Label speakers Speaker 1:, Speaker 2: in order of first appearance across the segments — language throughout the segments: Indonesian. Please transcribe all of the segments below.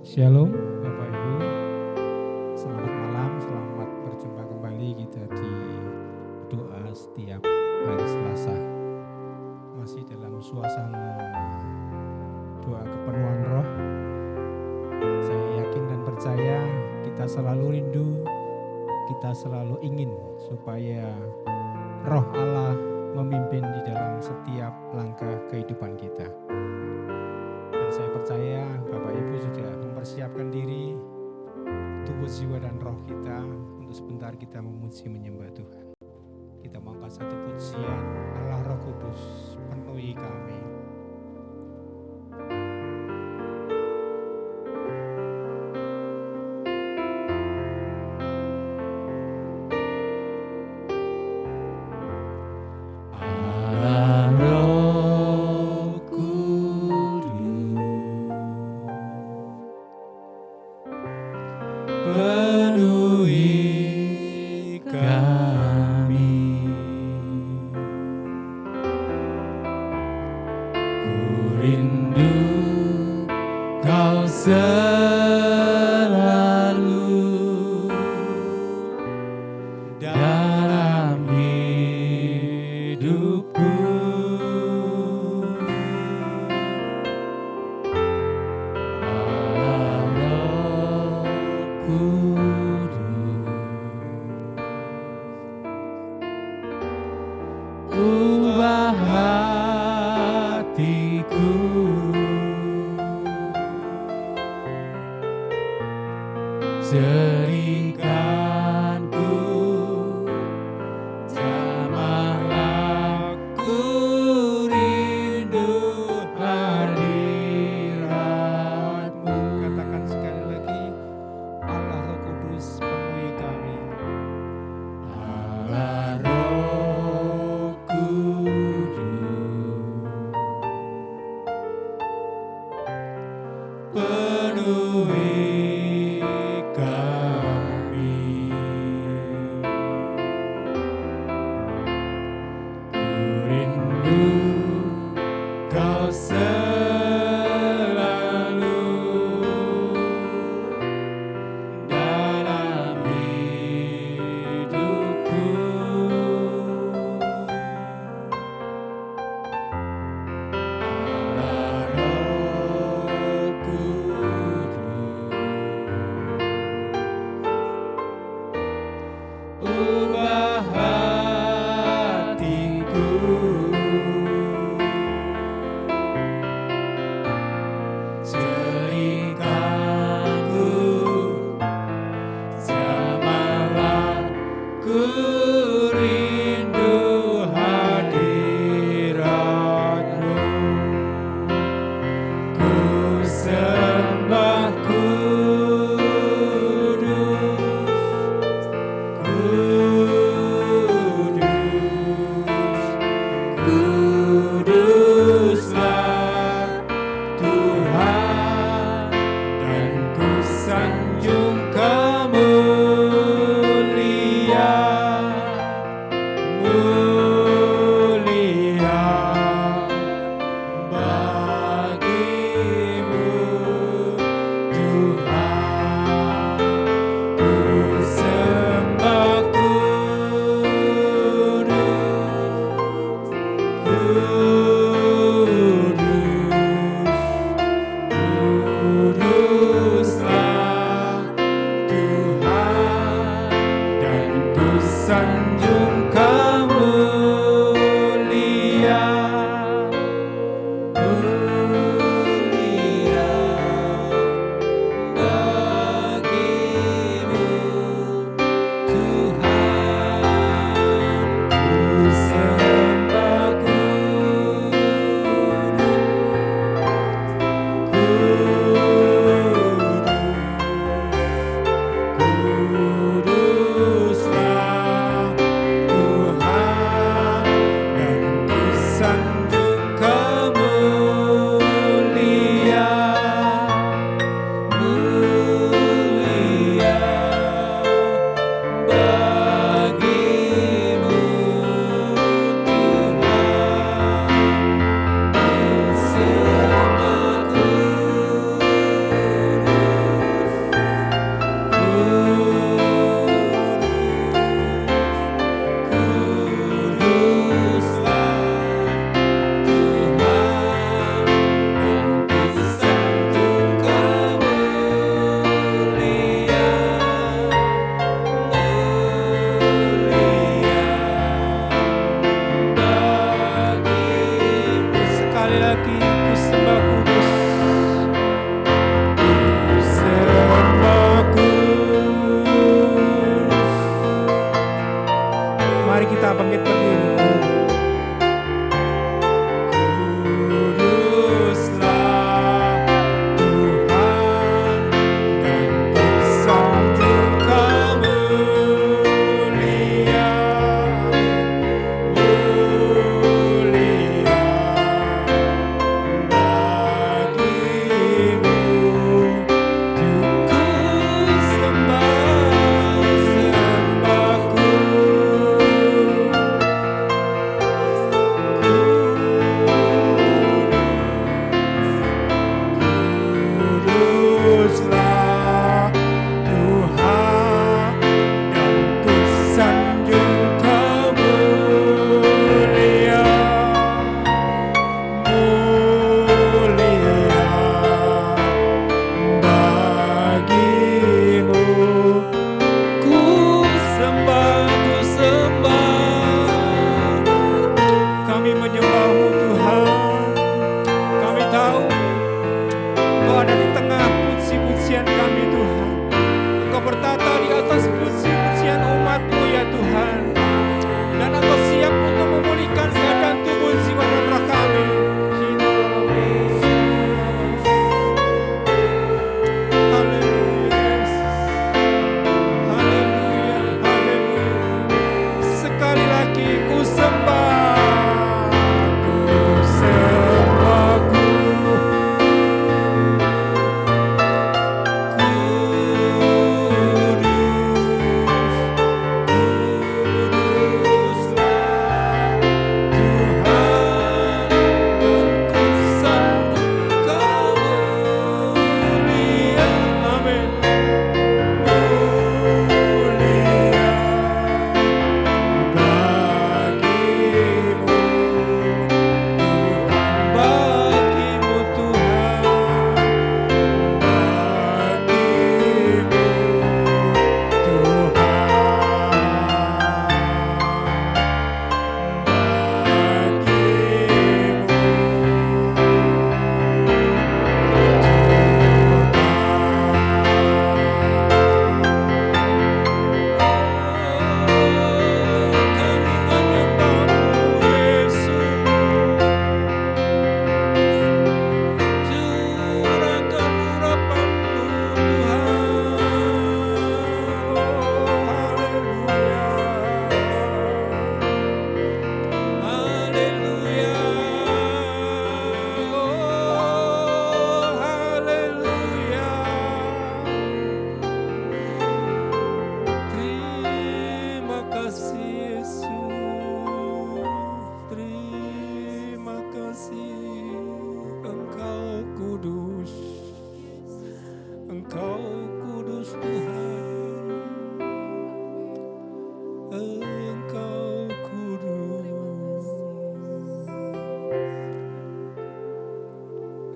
Speaker 1: Shalom Bapak Ibu, selamat malam, selamat berjumpa kembali kita di doa setiap hari Selasa. Masih dalam suasana doa kepenuhan roh. Saya yakin dan percaya kita selalu rindu, kita selalu ingin supaya roh Allah memimpin di dalam setiap langkah kehidupan kita. Dan saya percaya Bapak Ibu sudah mempersiapkan diri, tubuh, jiwa, dan roh kita untuk sebentar kita memuji menyembah Tuhan. Kita mau angkat satu pujian, Allah Roh Kudus penuhi kami.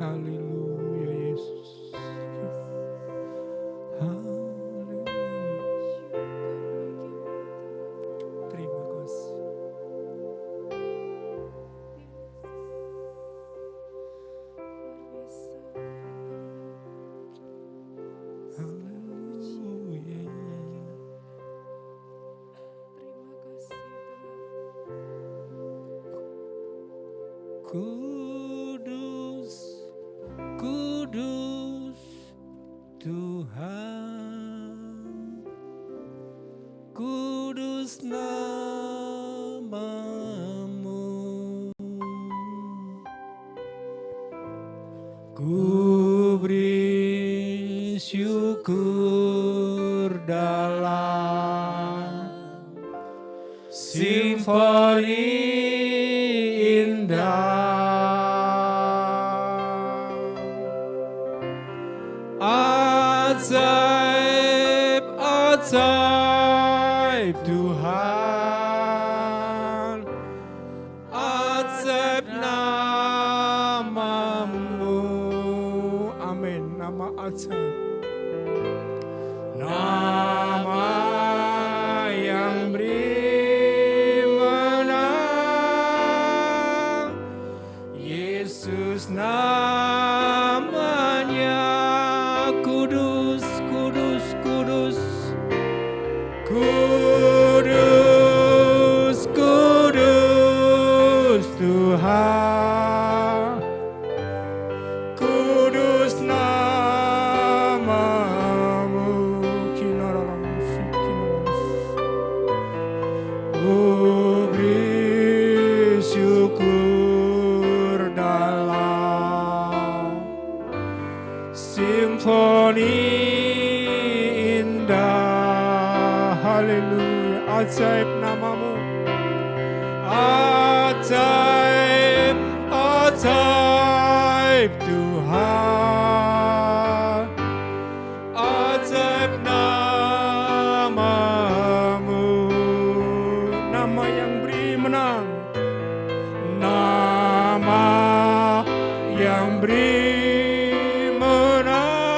Speaker 1: Haleluya Yesus. Haleluya. Terima kasih. Haleluya. Kudus, kudus Tuhan, kudus nama-Mu. Ku beri syukur dalam simfoni indah. Ajaib, ajaib Tuhan, ajaib nama-Mu. Amin. Nama ajaib, nama yang beri menang, Yesus namanya. Kudus, kudus, kudus, kudus, kudus Tuhan, kudus nama-Mu. Ku beri syukur dalam simfoni indah. Haleluya. Ajaib nama-Mu. Ajaib, ajaib Tuhan, ajaib nama-Mu. Nama yang beri menang, nama yang beri menang,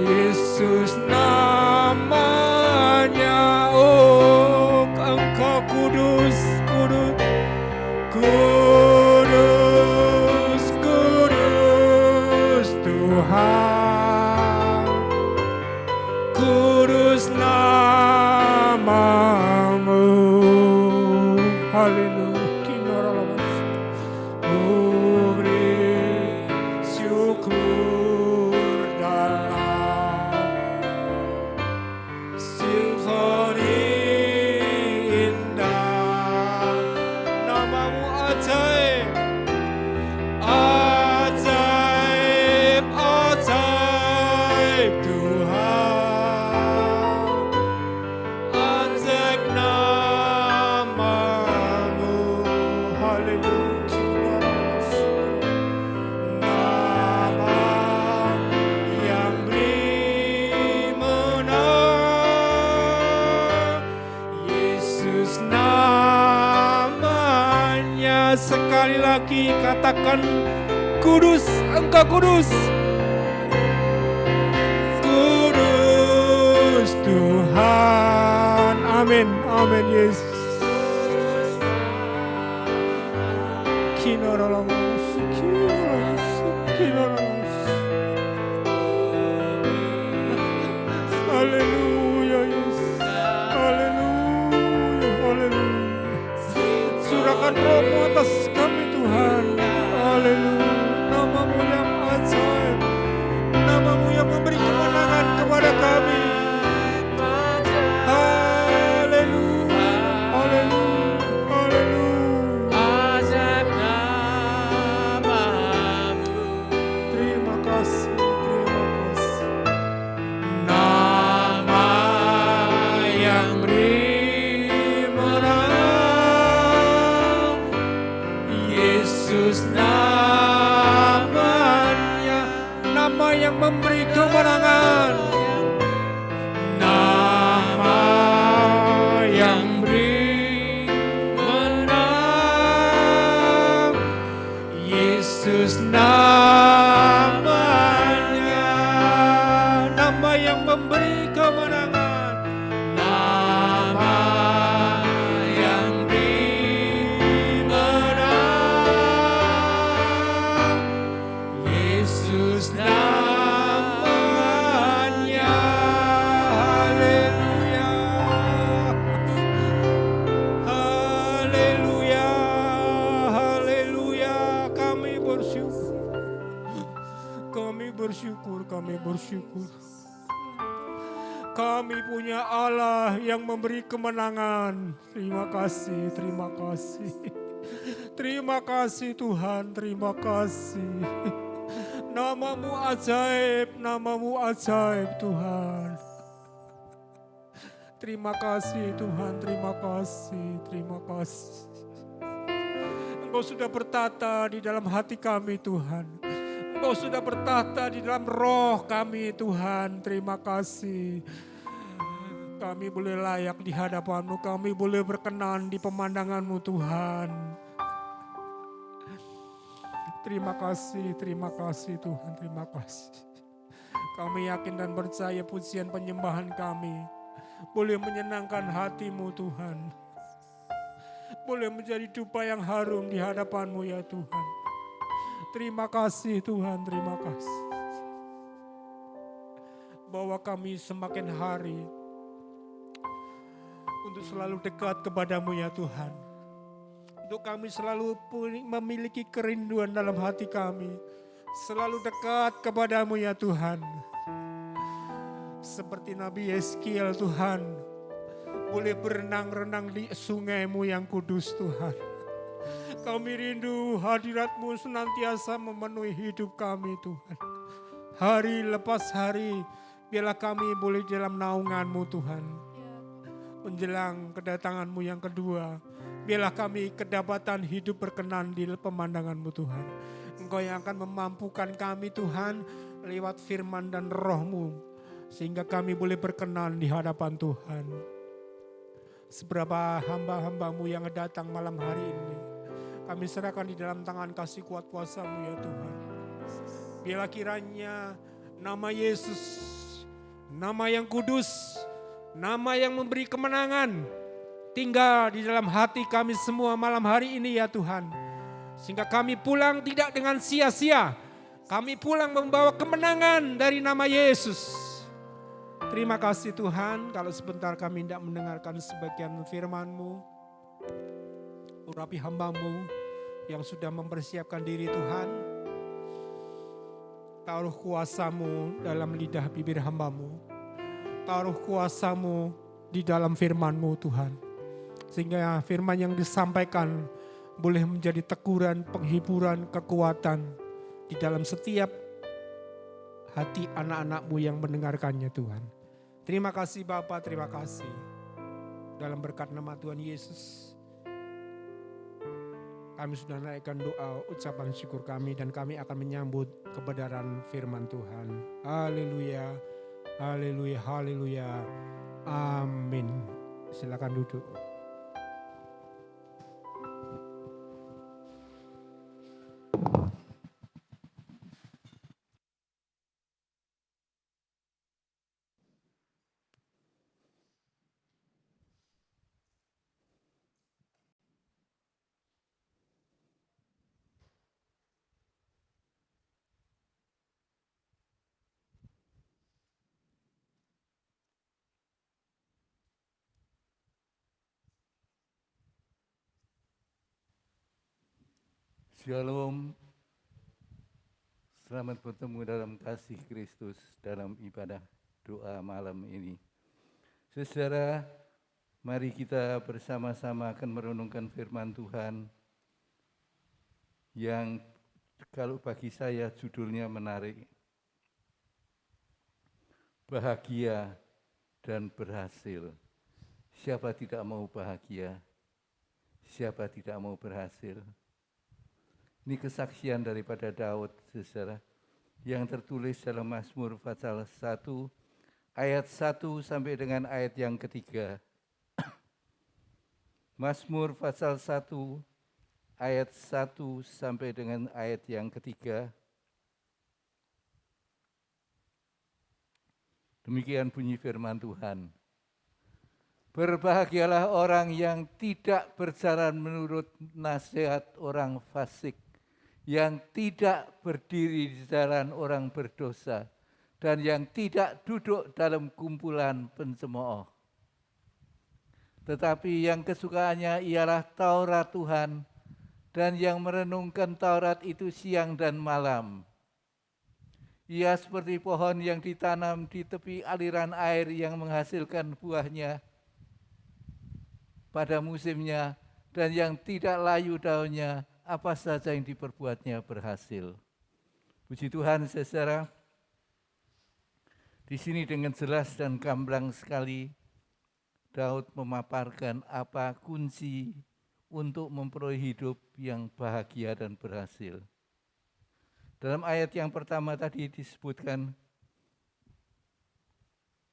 Speaker 1: Yesus namanya. Oh, Engkau kudus, kudus, kudus, kudus Tuhan, kudus nama-Mu. Haleluya. Ku beri syukur dalam simfoni indah. Nama-Mu ajaib, ajaib, ajaib Tuhan, ajaib nama-Mu. Haleluya. Nama yang beri menang, Yesus namanya. Sekali lagi katakan, kudus, Engkau kudus, kudus Tuhan. Amin, amin Yesus. Haleluya Yesus. Haleluya, haleluya. Curahkan Roh-Mu atas kami Tuhan. Haleluya. Nama-Mu yang ajaib, nama-Mu yang memberi kemenangan kepada kami. Haleluya, haleluya, haleluya. Terima kasih, terima kasih. Nama yang beri menang, Yesus namanya. Nama yang memberi kemenangan, nama yang beri menang, Yesus Yesus namanya, nama yang memberi kemenangan, nama yang beri menang, Yesus namanya. Haleluya, haleluya, haleluya. Kami bersyukur, kami bersyukur, kami bersyukur. Kami punya Allah yang memberi kemenangan. Terima kasih, terima kasih. Terima kasih Tuhan, terima kasih. Namamu ajaib, namamu ajaib Tuhan. Terima kasih Tuhan, terima kasih, terima kasih. Engkau sudah bertata di dalam hati kami Tuhan. Engkau sudah bertata di dalam roh kami Tuhan. Terima kasih. Kami boleh layak di hadapan-Mu. Kami boleh berkenan di pemandangan-Mu Tuhan. Terima kasih Tuhan. Terima kasih. Kami yakin dan percaya pujian penyembahan kami boleh menyenangkan hati-Mu Tuhan. Boleh menjadi dupa yang harum di hadapan-Mu ya Tuhan. Terima kasih Tuhan, terima kasih. Bahwa kami semakin hari untuk selalu dekat kepadamu ya Tuhan. Untuk kami selalu memiliki kerinduan dalam hati kami. Selalu dekat kepadamu ya Tuhan. Seperti Nabi Yeskiel Tuhan. Boleh berenang-renang di sungai-Mu yang kudus Tuhan. Kami rindu hadirat-Mu senantiasa memenuhi hidup kami Tuhan. Hari lepas hari, biarlah kami boleh dalam naungan-Mu Tuhan. Menjelang kedatangan-Mu yang kedua, biarlah kami kedapatan hidup berkenan di pemandangan-Mu Tuhan. Engkau yang akan memampukan kami Tuhan lewat firman dan roh-Mu. Sehingga kami boleh berkenan di hadapan Tuhan. Seberapa hamba-hamba-Mu yang datang malam hari ini, kami serahkan di dalam tangan kasih kuat kuasa-Mu ya Tuhan. Biarlah kiranya nama Yesus, nama yang kudus, nama yang memberi kemenangan, tinggal di dalam hati kami semua malam hari ini ya Tuhan. Sehingga kami pulang tidak dengan sia-sia. Kami pulang membawa kemenangan dari nama Yesus. Terima kasih Tuhan, kalau sebentar kami tidak mendengarkan sebagian firman-Mu. Urapi hamba-Mu yang sudah mempersiapkan diri Tuhan. Taruh kuasa-Mu dalam lidah bibir hamba-Mu. Taruh kuasa-Mu di dalam firman-Mu Tuhan. Sehingga firman yang disampaikan boleh menjadi teguran, penghiburan, kekuatan di dalam setiap hati anak-anak-Mu yang mendengarkannya Tuhan. Terima kasih Bapa, terima kasih. Dalam berkat nama Tuhan Yesus, kami sudah naikkan doa, ucapan syukur kami, dan kami akan menyambut kebenaran firman Tuhan. Haleluya, haleluya, haleluya. Amin. Silakan duduk.
Speaker 2: Shalom, selamat bertemu dalam kasih Kristus dalam ibadah doa malam ini. Saudara, mari kita bersama-sama akan merenungkan firman Tuhan yang kalau bagi saya judulnya menarik. Bahagia dan berhasil. Siapa tidak mau bahagia? Siapa tidak mau berhasil? Ini kesaksian daripada Daud, saudara, yang tertulis dalam Mazmur pasal 1, ayat 1 sampai dengan ayat yang ketiga. Mazmur pasal 1, ayat 1 sampai dengan ayat yang ketiga. Demikian bunyi firman Tuhan. Berbahagialah orang yang tidak berjalan menurut nasihat orang fasik, yang tidak berdiri di jalan orang berdosa, dan yang tidak duduk dalam kumpulan pencemooh. Tetapi yang kesukaannya ialah Taurat Tuhan, dan yang merenungkan Taurat itu siang dan malam. Ia seperti pohon yang ditanam di tepi aliran air yang menghasilkan buahnya pada musimnya, dan yang tidak layu daunnya, apa saja yang diperbuatnya berhasil. Puji Tuhan, saudara. Di sini dengan jelas dan gamblang sekali Daud memaparkan apa kunci untuk memperoleh hidup yang bahagia dan berhasil. Dalam ayat yang pertama tadi disebutkan,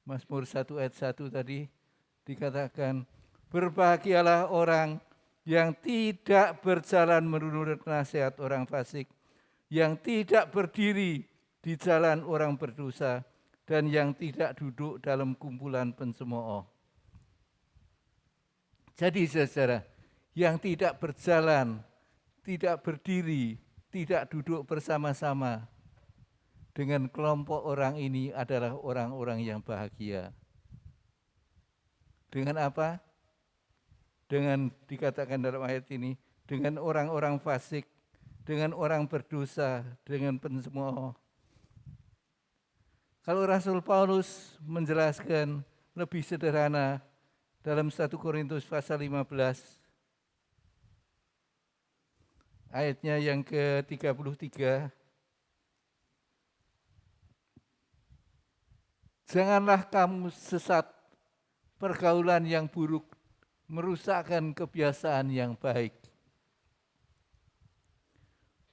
Speaker 2: Mazmur 1 ayat 1 tadi dikatakan, berbahagialah orang yang tidak berjalan menurut nasihat orang fasik, yang tidak berdiri di jalan orang berdosa, dan yang tidak duduk dalam kumpulan pencemooh. Jadi saudara, yang tidak berjalan, tidak berdiri, tidak duduk bersama-sama dengan kelompok orang ini adalah orang-orang yang bahagia. Dengan apa? Dengan dikatakan dalam ayat ini, dengan orang-orang fasik, dengan orang berdosa, dengan pencemooh. Kalau Rasul Paulus menjelaskan lebih sederhana dalam 1 Korintus pasal 15, ayatnya yang ke-33, janganlah kamu sesat, pergaulan yang buruk merusakkan kebiasaan yang baik.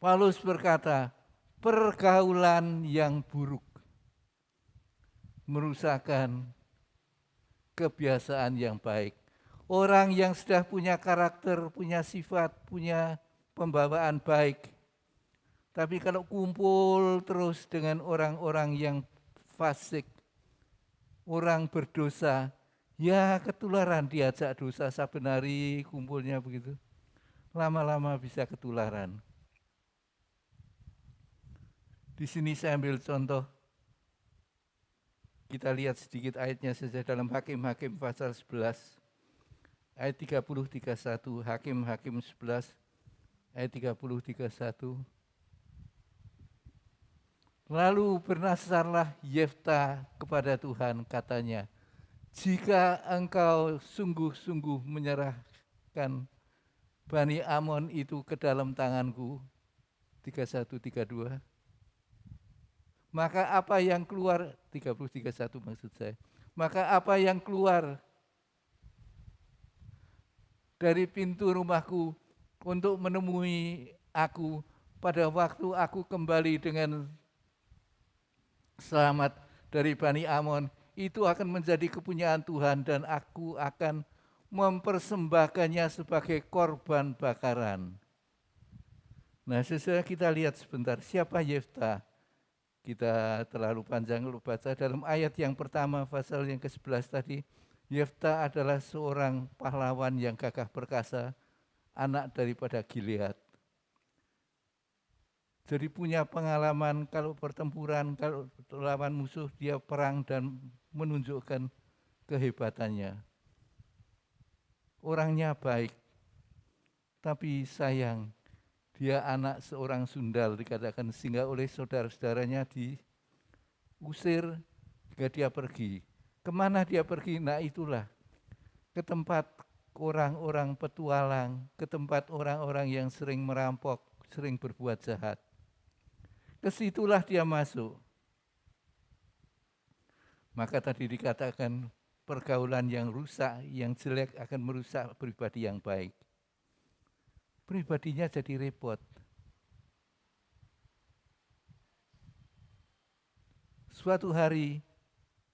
Speaker 2: Paulus berkata, pergaulan yang buruk merusakkan kebiasaan yang baik. Orang yang sudah punya karakter, punya sifat, punya pembawaan baik, tapi kalau kumpul terus dengan orang-orang yang fasik, orang berdosa, ya ketularan, diajak dosa saben hari kumpulnya begitu. Lama-lama bisa ketularan. Di sini saya ambil contoh. Kita lihat sedikit ayatnya saja dalam Hakim-Hakim pasal 11. Ayat 30-31, Hakim-Hakim 11, ayat 30-31. Lalu bernasarlah Yefta kepada Tuhan, katanya, jika engkau sungguh-sungguh menyerahkan Bani Amon itu ke dalam tanganku, 31-32, maka apa yang keluar, 30-31 maksud saya, maka apa yang keluar dari pintu rumahku untuk menemui aku pada waktu aku kembali dengan selamat dari Bani Amon, itu akan menjadi kepunyaan Tuhan dan aku akan mempersembahkannya sebagai korban bakaran. Nah, sesudah kita lihat sebentar, siapa Yefta? Kita terlalu panjang kalau baca dalam ayat yang pertama, pasal yang ke-11 tadi. Yefta adalah seorang pahlawan yang gagah perkasa, anak daripada Gilead. Jadi punya pengalaman kalau pertempuran, kalau lawan musuh dia perang dan menunjukkan kehebatannya. Orangnya baik, tapi sayang dia anak seorang sundal dikatakan, sehingga oleh saudara-saudaranya diusir jika dia pergi. Kemana dia pergi? Nah itulah, ke tempat orang-orang petualang, ke tempat orang-orang yang sering merampok, sering berbuat jahat. Kesitulah dia masuk. Maka tadi dikatakan pergaulan yang rusak, yang jelek akan merusak pribadi yang baik. Pribadinya jadi repot. Suatu hari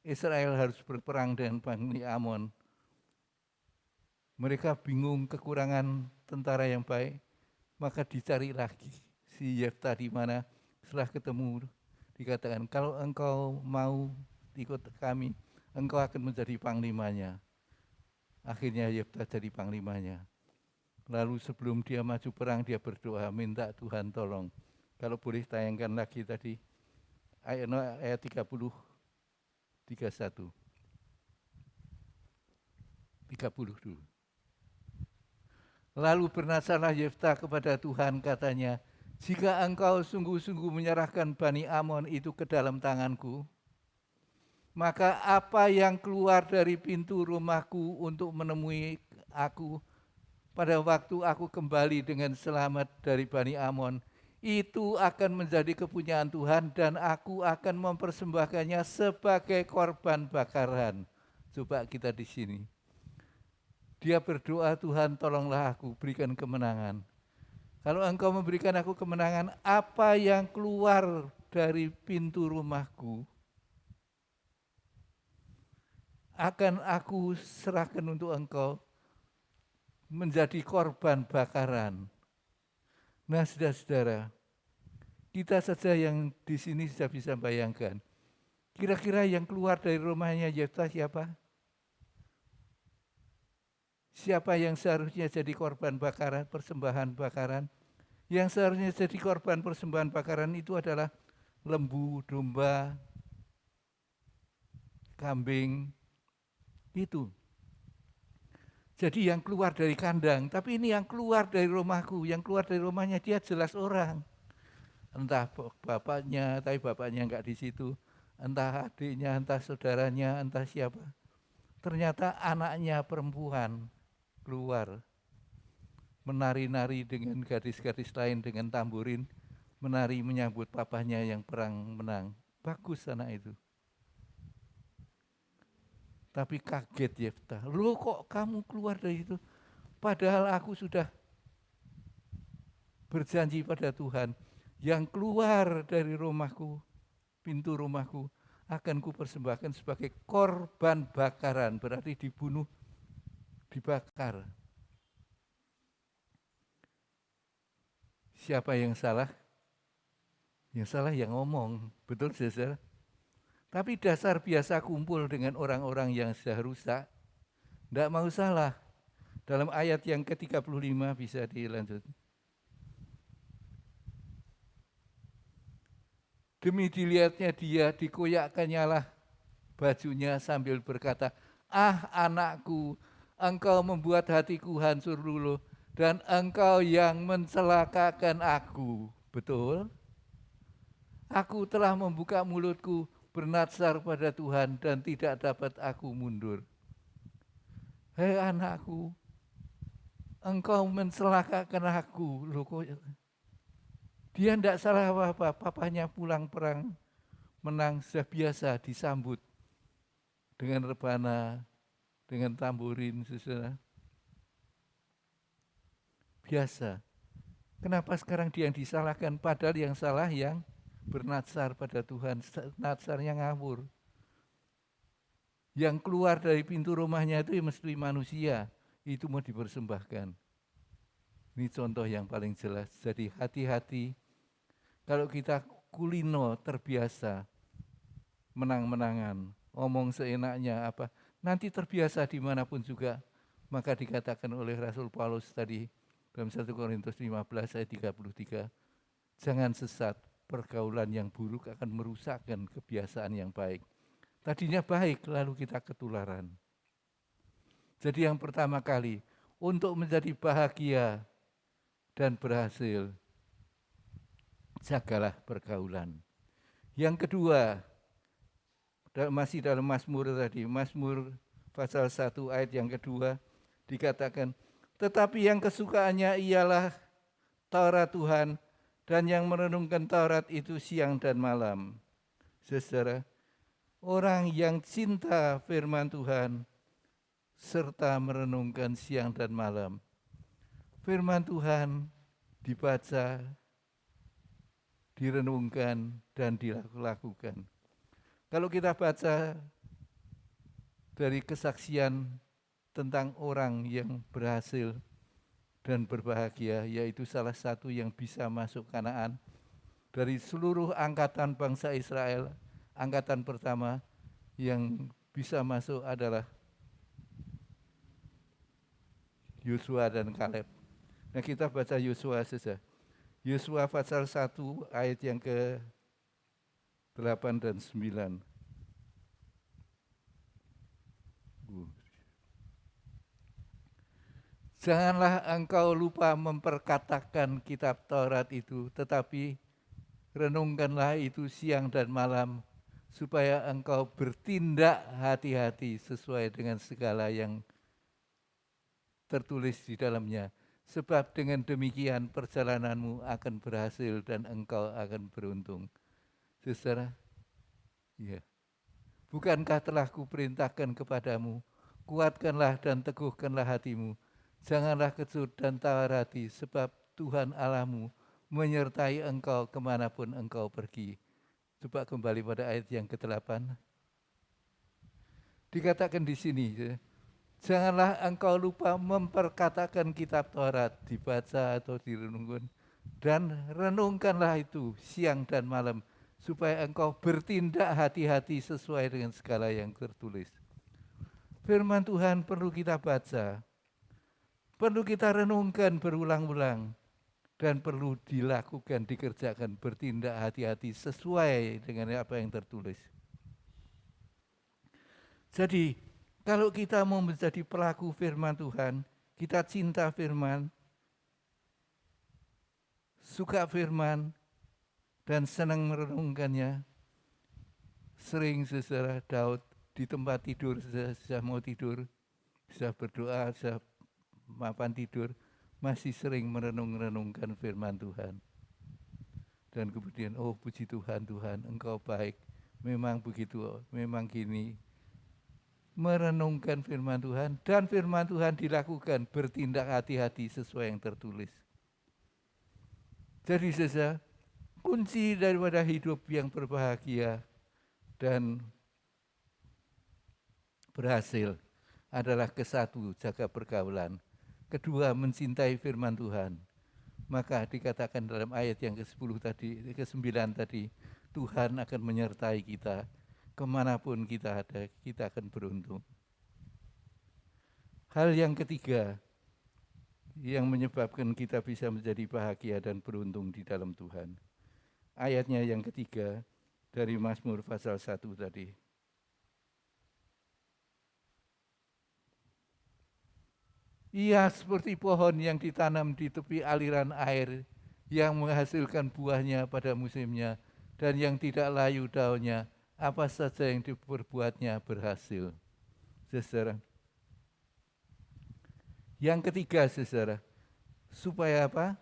Speaker 2: Israel harus berperang dengan Bani Amon. Mereka bingung, kekurangan tentara yang baik. maka dicari lagi si Yefta di mana. Setelah ketemu dikatakan, kalau engkau mau ikut kami, engkau akan menjadi panglimanya. Akhirnya Yefta jadi panglimanya. Lalu sebelum dia maju perang, dia berdoa, minta Tuhan tolong. Kalau boleh tayangkan lagi tadi, ayat 30, 31. 30 dulu. Lalu bernasarlah Yefta kepada Tuhan, katanya, jika engkau sungguh-sungguh menyerahkan Bani Amon itu ke dalam tanganku, maka apa yang keluar dari pintu rumahku untuk menemui aku pada waktu aku kembali dengan selamat dari Bani Amon, itu akan menjadi kepunyaan Tuhan dan aku akan mempersembahkannya sebagai korban bakaran. Coba kita di sini. Dia berdoa, Tuhan tolonglah aku, berikan kemenangan. Kalau engkau memberikan aku kemenangan, apa yang keluar dari pintu rumahku akan aku serahkan untuk engkau menjadi korban bakaran. Nah, saudara-saudara, kita saja yang di sini sudah bisa bayangkan. Kira-kira yang keluar dari rumahnya Yefta siapa? Siapa yang seharusnya jadi korban bakaran, persembahan bakaran? Yang seharusnya jadi korban persembahan bakaran itu adalah lembu, domba, kambing, itu. Jadi yang keluar dari kandang, tapi ini yang keluar dari rumahku, yang keluar dari rumahnya dia jelas orang. Entah bapaknya, tapi bapaknya enggak di situ. Entah adiknya, entah saudaranya, entah siapa. Ternyata anaknya perempuan keluar. Menari-nari dengan gadis-gadis lain dengan tamburin. Menari menyambut papahnya yang perang menang. Bagus anak itu. Tapi kaget Yefta. Loh kok kamu keluar dari itu? Padahal aku sudah berjanji pada Tuhan. Yang keluar dari rumahku, pintu rumahku, akan kupersembahkan sebagai korban bakaran. Berarti dibunuh, dibakar. Siapa yang salah? Yang salah yang ngomong. Betul, saudara? Tapi dasar biasa kumpul dengan orang-orang yang sudah rusak, tidak mau salah. Dalam ayat yang ke-35 bisa dilanjut. Demi dilihatnya dia, dikoyakkannya lah bajunya sambil berkata, ah anakku, engkau membuat hatiku hancur luluh, dan engkau yang mencelakakan aku. Betul? Aku telah membuka mulutku bernatsar pada Tuhan dan tidak dapat aku mundur. Hei anakku, engkau mencelakakan aku. Loh, kok dia tidak salah apa-apa, papanya pulang perang, menang sudah biasa disambut dengan rebana, dengan tamburin, saudara. Biasa. Kenapa sekarang dia yang disalahkan? Padahal yang salah yang bernatsar pada Tuhan, natsarnya ngawur. Yang keluar dari pintu rumahnya itu mesti manusia, itu mau dipersembahkan. Ini contoh yang paling jelas. Jadi hati-hati. Kalau kita kulino terbiasa menang-menangan, ngomong seenaknya apa, nanti terbiasa dimanapun juga, maka dikatakan oleh Rasul Paulus tadi dalam 1 Korintus 15 ayat 33, jangan sesat, pergaulan yang buruk akan merusakkan kebiasaan yang baik. Tadinya baik, lalu kita ketularan. Jadi yang pertama kali, untuk menjadi bahagia dan berhasil, jagalah pergaulan. Yang kedua, masih dalam Mazmur tadi, Mazmur pasal 1 ayat yang kedua, dikatakan, tetapi yang kesukaannya ialah Taurat Tuhan, dan yang merenungkan Taurat itu siang dan malam. Saudara, orang yang cinta firman Tuhan, serta merenungkan siang dan malam. Firman Tuhan dibaca, direnungkan, dan dilakukan. Kalau kita baca dari kesaksian tentang orang yang berhasil, dan berbahagia, yaitu salah satu yang bisa masuk Kanaan. Dari seluruh angkatan bangsa Israel, angkatan pertama yang bisa masuk adalah Yosua dan Kaleb. Nah, kita baca Yosua saja. Yosua pasal 1 ayat yang ke-8 dan 9. Janganlah engkau lupa memperkatakan kitab Taurat itu, tetapi renungkanlah itu siang dan malam, supaya engkau bertindak hati-hati sesuai dengan segala yang tertulis di dalamnya. Sebab dengan demikian perjalananmu akan berhasil dan engkau akan beruntung. Saudara, ya. Bukankah telah kuperintahkan kepadamu, kuatkanlah dan teguhkanlah hatimu. Janganlah kecut dan tawar hati, sebab Tuhan Allahmu menyertai engkau kemanapun engkau pergi. Coba kembali pada ayat yang ke-8. Dikatakan di sini, janganlah engkau lupa memperkatakan kitab Taurat, dibaca atau direnungkan. Dan renungkanlah itu siang dan malam, supaya engkau bertindak hati-hati sesuai dengan segala yang tertulis. Firman Tuhan perlu kita baca, perlu kita renungkan berulang-ulang, dan perlu dilakukan, dikerjakan, bertindak hati-hati sesuai dengan apa yang tertulis. Jadi, kalau kita mau menjadi pelaku firman Tuhan, kita cinta firman, suka firman, dan senang merenungkannya. Sering saudara Daud di tempat tidur, sudah mau tidur, sudah berdoa, sudah mapan tidur, masih sering merenung-renungkan firman Tuhan. Dan kemudian, oh puji Tuhan, Tuhan engkau baik, memang begitu, memang gini. Merenungkan firman Tuhan, dan firman Tuhan dilakukan, bertindak hati-hati sesuai yang tertulis. Jadi saudara, kunci daripada hidup yang berbahagia dan berhasil adalah ke-1, jaga pergaulan. Kedua, mencintai firman Tuhan. Maka dikatakan dalam ayat yang ke-10 tadi, ke-9 tadi, Tuhan akan menyertai kita. Kemanapun kita ada, kita akan beruntung. Hal yang ketiga, yang menyebabkan kita bisa menjadi bahagia dan beruntung di dalam Tuhan. Ayatnya yang ketiga, dari Mazmur pasal 1 tadi. Ia seperti pohon yang ditanam di tepi aliran air, yang menghasilkan buahnya pada musimnya, dan yang tidak layu daunnya, apa saja yang diperbuatnya berhasil. Saudara. Yang ketiga, saudara, supaya apa?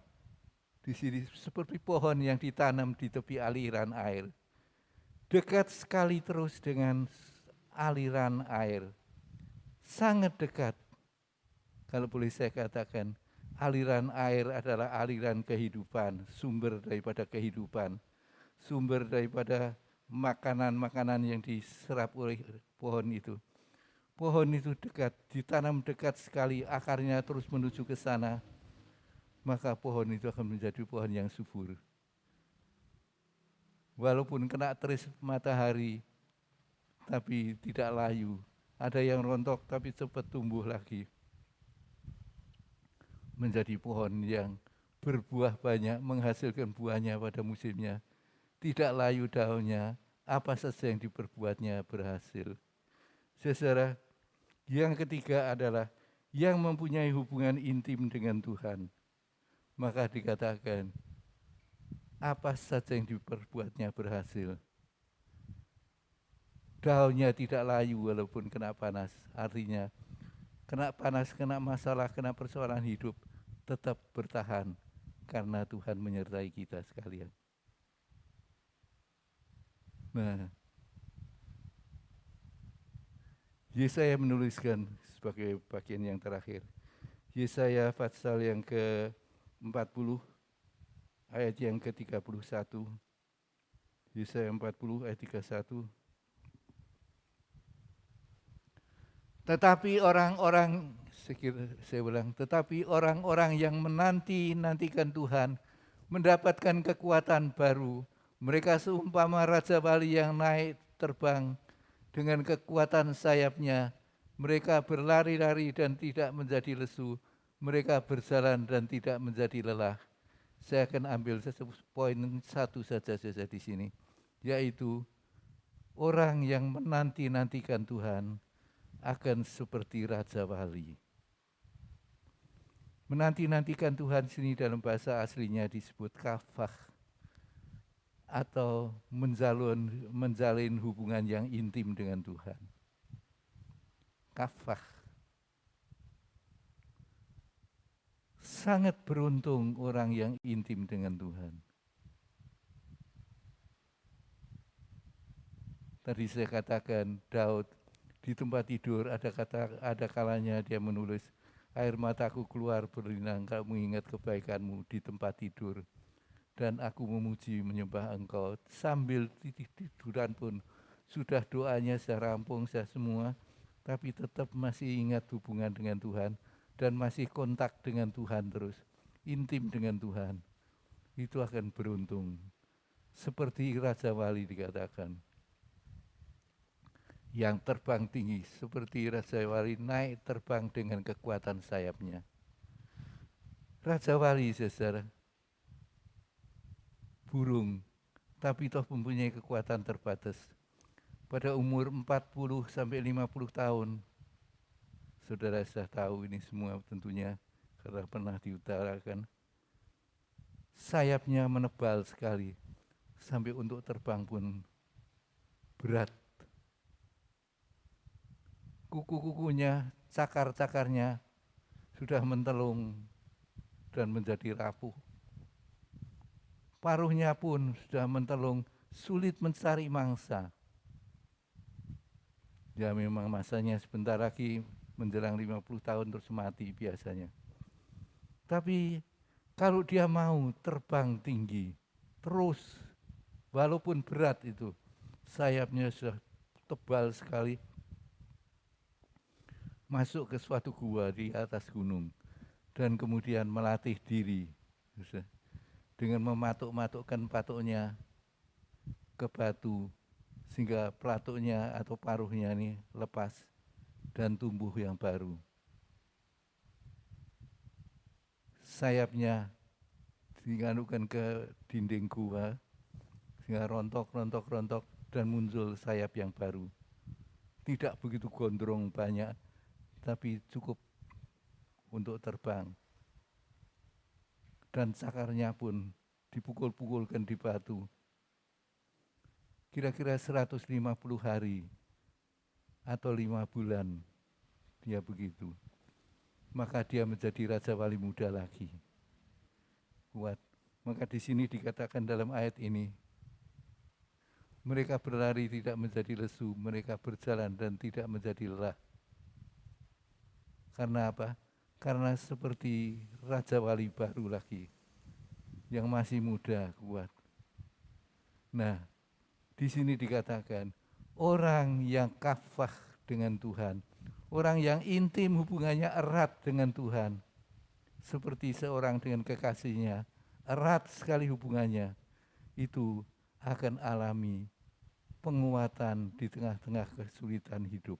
Speaker 2: Di sini seperti pohon yang ditanam di tepi aliran air. Dekat sekali terus dengan aliran air. Sangat dekat. Kalau boleh saya katakan, aliran air adalah aliran kehidupan, sumber daripada kehidupan, sumber daripada makanan-makanan yang diserap oleh pohon itu. Pohon itu dekat, ditanam dekat sekali, akarnya terus menuju ke sana, maka pohon itu akan menjadi pohon yang subur. Walaupun kena teris matahari, tapi tidak layu. Ada yang rontok, tapi cepat tumbuh lagi. Menjadi pohon yang berbuah banyak, menghasilkan buahnya pada musimnya. Tidak layu daunnya, apa saja yang diperbuatnya berhasil. Saudara, yang ketiga adalah yang mempunyai hubungan intim dengan Tuhan. Maka dikatakan, apa saja yang diperbuatnya berhasil. Daunnya tidak layu walaupun kena panas. Artinya, kena panas, kena masalah, kena persoalan hidup, tetap bertahan karena Tuhan menyertai kita sekalian. Nah, Yesaya menuliskan sebagai bagian yang terakhir. Yesaya pasal yang ke-40 ayat yang ke-31. Yesaya 40 ayat 31. Tetapi orang-orang Saya ulang, tetapi orang-orang yang menanti-nantikan Tuhan mendapatkan kekuatan baru. Mereka seumpama Raja Wali yang naik terbang dengan kekuatan sayapnya. Mereka berlari-lari dan tidak menjadi lesu. Mereka berjalan dan tidak menjadi lelah. Saya akan ambil poin satu saja di sini, yaitu orang yang menanti-nantikan Tuhan akan seperti Raja Wali. Menanti-nantikan Tuhan sini dalam bahasa aslinya disebut kafah, atau menjalin hubungan yang intim dengan Tuhan. Kafah. Sangat beruntung orang yang intim dengan Tuhan. Tadi saya katakan Daud di tempat tidur ada kalanya dia menulis, air mataku keluar berlinang kalau mengingat kebaikanmu di tempat tidur, dan aku memuji menyembah engkau. Sambil tiduran pun sudah doanya saya rampung saya semua, tapi tetap masih ingat hubungan dengan Tuhan dan masih kontak dengan Tuhan terus, intim dengan Tuhan. Itu akan beruntung. Seperti Raja Wali dikatakan, yang terbang tinggi, seperti Raja Wali naik terbang dengan kekuatan sayapnya. Raja Wali, saudara, burung, tapi toh mempunyai kekuatan terbatas. Pada umur 40 sampai 50 tahun, saudara sudah tahu ini semua tentunya karena pernah diutarakan, sayapnya menebal sekali, sampai untuk terbang pun berat. Kuku-kukunya, cakar-cakarnya sudah mentelung dan menjadi rapuh. Paruhnya pun sudah mentelung, sulit mencari mangsa. Ya memang masanya sebentar lagi menjelang 50 tahun terus mati biasanya. Tapi kalau dia mau terbang tinggi, terus walaupun berat itu, sayapnya sudah tebal sekali, masuk ke suatu gua di atas gunung, dan kemudian melatih diri dengan mematuk-matukkan patuknya ke batu, sehingga pelatuknya atau paruhnya ini lepas dan tumbuh yang baru. Sayapnya dianukan ke dinding gua, sehingga rontok dan muncul sayap yang baru. Tidak begitu gondrong banyak, tapi cukup untuk terbang. Dan cakarnya pun dipukul-pukulkan di batu. Kira-kira 150 hari atau 5 bulan dia begitu. Maka dia menjadi Raja Wali muda lagi. Kuat. Maka di sini dikatakan dalam ayat ini, mereka berlari tidak menjadi lesu, mereka berjalan dan tidak menjadi lelah. Karena apa? Karena seperti Raja Wali baru lagi, yang masih muda, kuat. Nah, di sini dikatakan, orang yang kafah dengan Tuhan, orang yang intim hubungannya erat dengan Tuhan, seperti seorang dengan kekasihnya, erat sekali hubungannya, itu akan alami penguatan di tengah-tengah kesulitan hidup.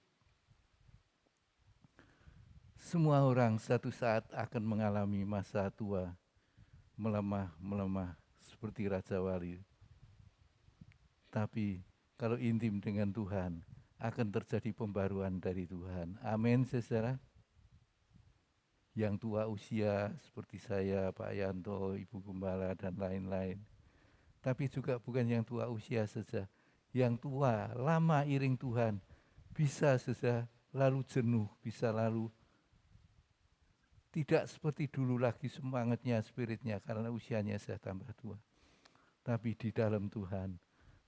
Speaker 2: Semua orang satu saat akan mengalami masa tua, melemah seperti Raja Wali. Tapi kalau intim dengan Tuhan, akan terjadi pembaruan dari Tuhan. Amin, saudara. Yang tua usia seperti saya, Pak Yanto, Ibu Gembala, dan lain-lain. Tapi juga bukan yang tua usia saja. Yang tua, lama iring Tuhan, bisa saja lalu jenuh, bisa lalu tidak seperti dulu lagi semangatnya, spiritnya, karena usianya sudah tambah tua. Tapi di dalam Tuhan,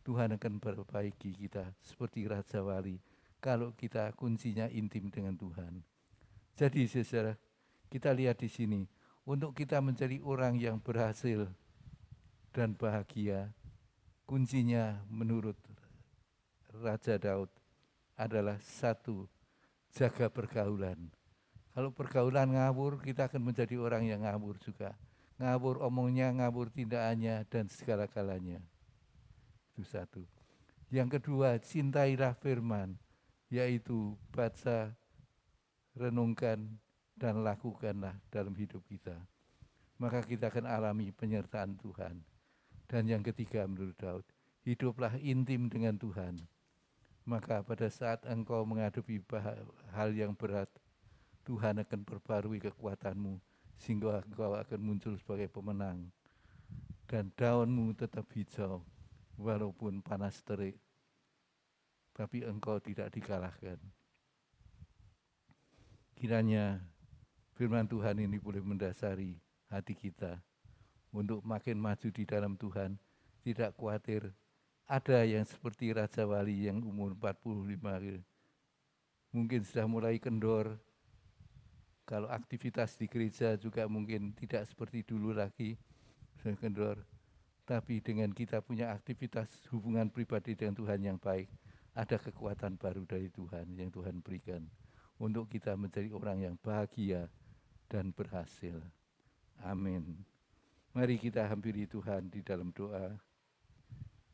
Speaker 2: Tuhan akan memperbaiki kita seperti Raja Wali kalau kita kuncinya intim dengan Tuhan. Jadi saudara, kita lihat di sini, untuk kita menjadi orang yang berhasil dan bahagia, kuncinya menurut Raja Daud adalah satu, jaga pergaulan. Kalau pergaulan ngawur, kita akan menjadi orang yang ngawur juga. Ngawur omongnya, ngawur tindakannya, dan segala-galanya. Itu satu. Yang kedua, cintailah firman, yaitu baca, renungkan, dan lakukanlah dalam hidup kita. Maka kita akan alami penyertaan Tuhan. Dan yang ketiga menurut Daud, hiduplah intim dengan Tuhan. Maka pada saat engkau menghadapi hal yang berat, Tuhan akan perbarui kekuatanmu, sehingga engkau akan muncul sebagai pemenang. Dan daunmu tetap hijau, walaupun panas terik, tapi engkau tidak dikalahkan. Kiranya firman Tuhan ini boleh mendasari hati kita untuk makin maju di dalam Tuhan, tidak khawatir. Ada yang seperti Raja Wali yang umur 45, mungkin sudah mulai kendor. Kalau aktivitas di gereja juga mungkin tidak seperti dulu lagi, sudah kendor. Tapi dengan kita punya aktivitas hubungan pribadi dengan Tuhan yang baik, ada kekuatan baru dari Tuhan yang Tuhan berikan untuk kita menjadi orang yang bahagia dan berhasil. Amin. Mari kita hampiri Tuhan di dalam doa.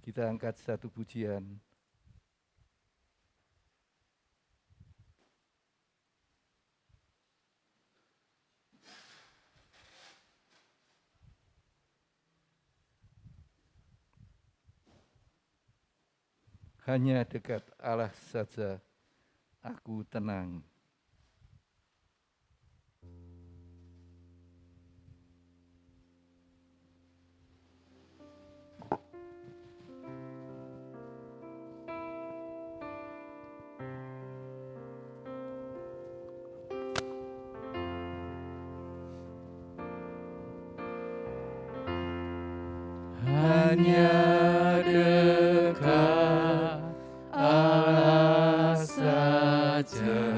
Speaker 2: Kita angkat satu pujian. Hanya dekat Allah saja aku tenang. Hanya dekat Allah saja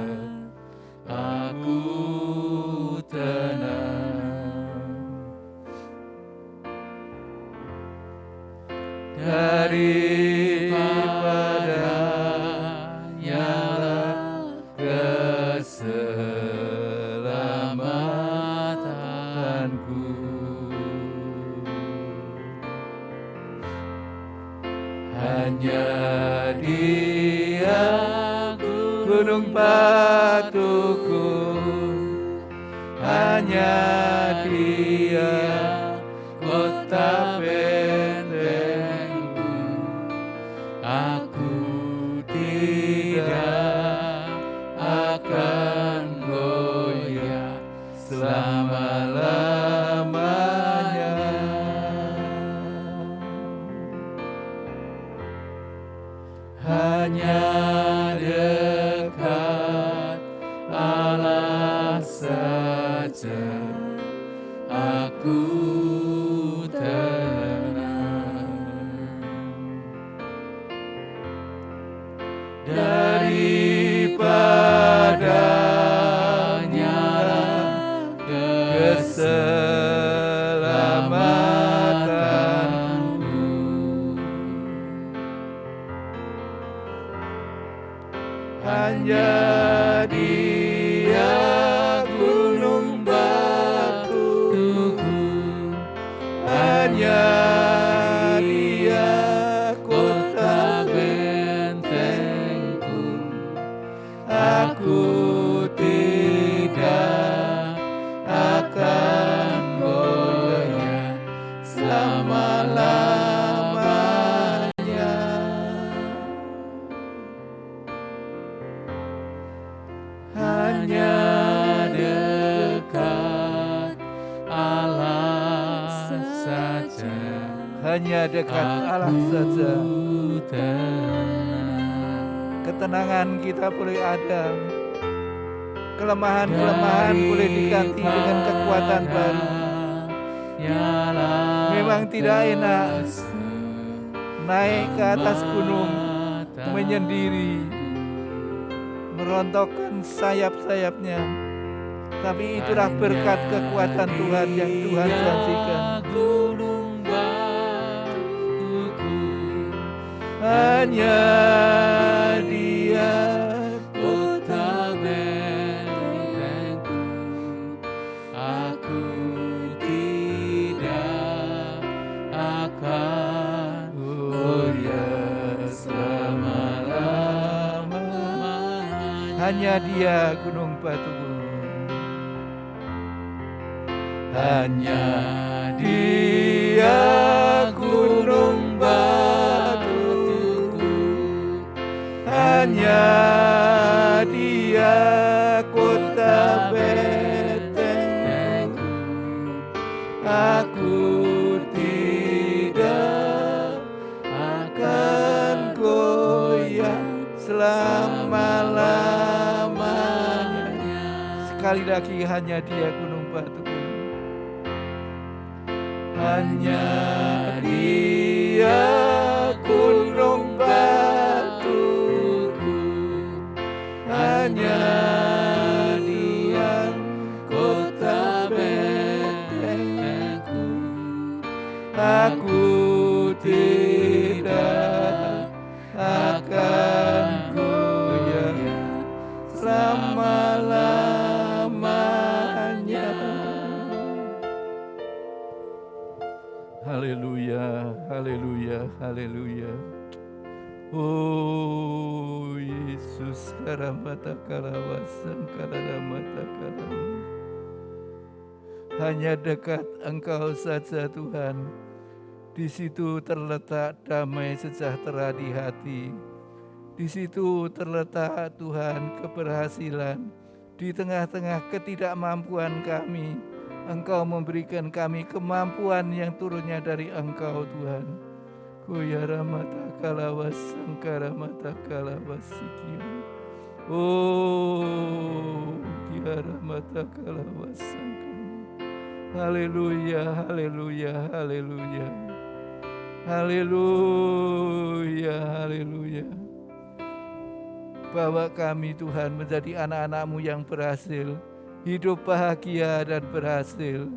Speaker 2: aku tenang. Daripada nyala keselamatanku, hanya Dia gunung batuku, hanya Dia kota bentengku. Aku tidak akan goyah selama-lamanya. Hanya dekat Allah saja aku tenang. Daripada nyala keselamatanku, hanya Dia gunung batuku, hanya Dia kota bentengku. Aku tidak akan goyah selama-lamanya. Hanya dekat Allah saja, hanya dekat Allah saja ketenangan kita boleh ada. Kelemahan-kelemahan boleh diganti dengan kekuatan baru. Memang tidak enak naik ke atas gunung menyendiri, merontokkan sayap-sayapnya. Tapi itulah berkat kekuatan Tuhan yang Tuhan janjikan. Hanya Dia kota bentengku, hanya Dia gunung batuku. Hanya Dia gunung batuku, hanya Dia kota betengku. Aku tidak akan goyah selama-lamanya. Sekali lagi, hanya Dia gunung batuku, hanya Dia gunung batuku, hanya Dia kota betengku. Aku tidak akan goyah selama-lamanya. Haleluya, haleluya, haleluya. Oh Yesus, karamata kalawasan karamata kalam. Hanya dekat Engkau saja Tuhan. Di situ terletak damai sejahtera di hati. Di situ terletak Tuhan keberhasilan. Di tengah-tengah ketidakmampuan kami, Engkau memberikan kami kemampuan yang turunnya dari Engkau Tuhan. Kuyaramata kalawas sangkaramata kalawasikiyo. Oh, kiaramata kalawas sangkaramata. Haleluya, haleluya, haleluya. Haleluya, haleluya. Bawa kami Tuhan menjadi anak-anak-Mu yang berhasil, hidup bahagia dan berhasil.